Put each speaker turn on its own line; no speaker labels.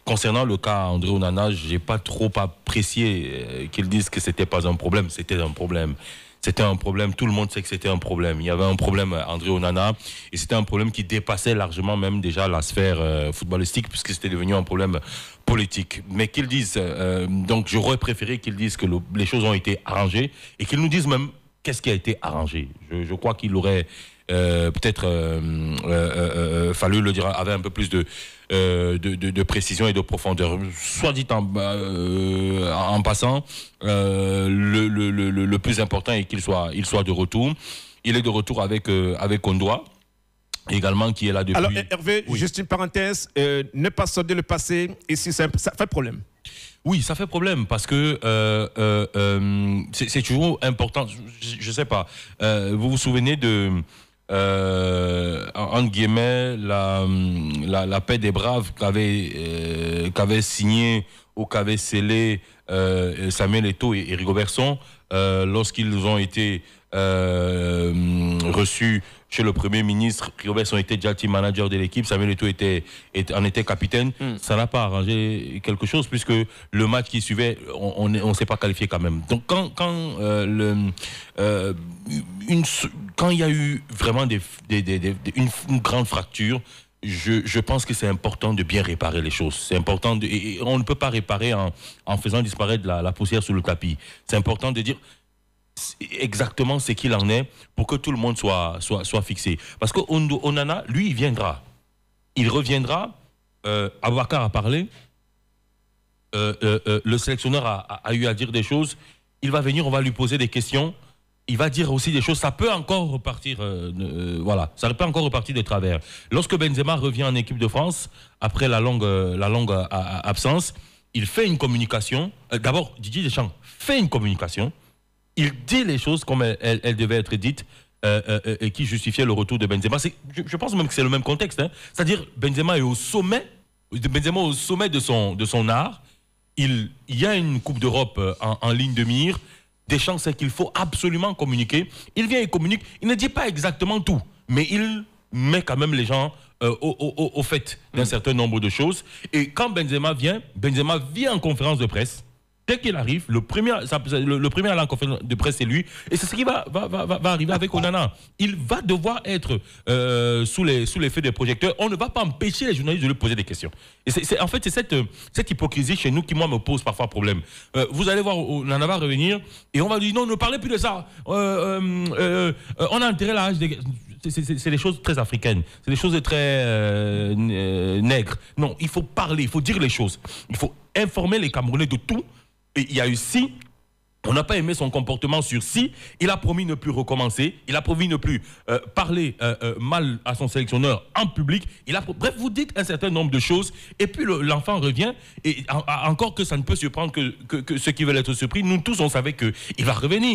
Concernant le cas André Onana, j'ai pas trop apprécié qu'ils disent que c'était pas un problème. C'était un problème. C'était un problème. Tout le monde sait que c'était un problème. Il y avait un problème André Onana et c'était un problème qui dépassait largement même déjà la sphère footballistique puisque c'était devenu un problème politique. Mais qu'ils disent, donc j'aurais préféré qu'ils disent que les choses ont été arrangées et qu'ils nous disent même qu'est-ce qui a été arrangé. Je crois qu'il aurait peut-être fallu le dire avec un peu plus de précision et de profondeur. Soit dit en passant, le plus important est qu'il soit de retour. Il est de retour avec Kondoa également qui est là depuis.
Alors Hervé, oui. Juste une parenthèse, ne pas solder le passé ici ça fait problème.
Oui, ça fait problème parce que c'est toujours important. Je sais pas. Vous vous souvenez de entre guillemets la paix des braves qu'avait signé ou qu'avait scellé Samuel Eto'o et Rigobert Song lorsqu'ils ont été reçus chez le Premier ministre. Rigobert Song était déjà team manager de l'équipe, Samuel Eto'o en était capitaine. Ça n'a pas arrangé quelque chose puisque le match qui suivait, on ne s'est pas qualifié quand même. Donc quand il y a eu vraiment une grande fracture, je pense que c'est important de bien réparer les choses. C'est important et on ne peut pas réparer en faisant disparaître la poussière sous le tapis. C'est important de dire exactement ce qu'il en est pour que tout le monde soit fixé. Parce que Onana, lui, il viendra. Il reviendra. Aboubacar a parlé. Le sélectionneur a eu à dire des choses. Il va venir, on va lui poser des questions. Il va dire aussi des choses. Ça peut encore repartir. Voilà, ça peut encore repartir de travers. Lorsque Benzema revient en équipe de France après la longue absence, il fait une communication. D'abord, Didier Deschamps fait une communication. Il dit les choses comme elles devaient être dites et qui justifiaient le retour de Benzema. Je pense même que c'est le même contexte. Hein. C'est-à-dire Benzema est au sommet. Benzema est au sommet de son art. Il y a une Coupe d'Europe en ligne de mire. Deschamps sait qu'il faut absolument communiquer. Il vient et communique. Il ne dit pas exactement tout, mais il met quand même les gens au fait d'un certain nombre de choses. Et quand Benzema vient en conférence de presse. Dès qu'il arrive, le premier à la conférence de presse, c'est lui. Et c'est ce qui va arriver avec Onana. Il va devoir être sous l'effet des projecteurs. On ne va pas empêcher les journalistes de lui poser des questions. Et en fait, c'est cette hypocrisie chez nous qui, moi, me pose parfois problème. Vous allez voir, Onana va revenir et on va lui dire non, ne parlez plus de ça. On a intérêt à l'âge des... C'est des choses très africaines. C'est des choses très nègres. Non, il faut parler, il faut dire les choses. Il faut informer les Camerounais de tout. Et il y a eu si, on n'a pas aimé son comportement sur si, il a promis ne plus recommencer, il a promis ne plus parler mal à son sélectionneur en public, bref, vous dites un certain nombre de choses, et puis l'enfant revient, et encore que ça ne peut surprendre que ceux qui veulent être surpris, nous tous on savait qu'il va revenir.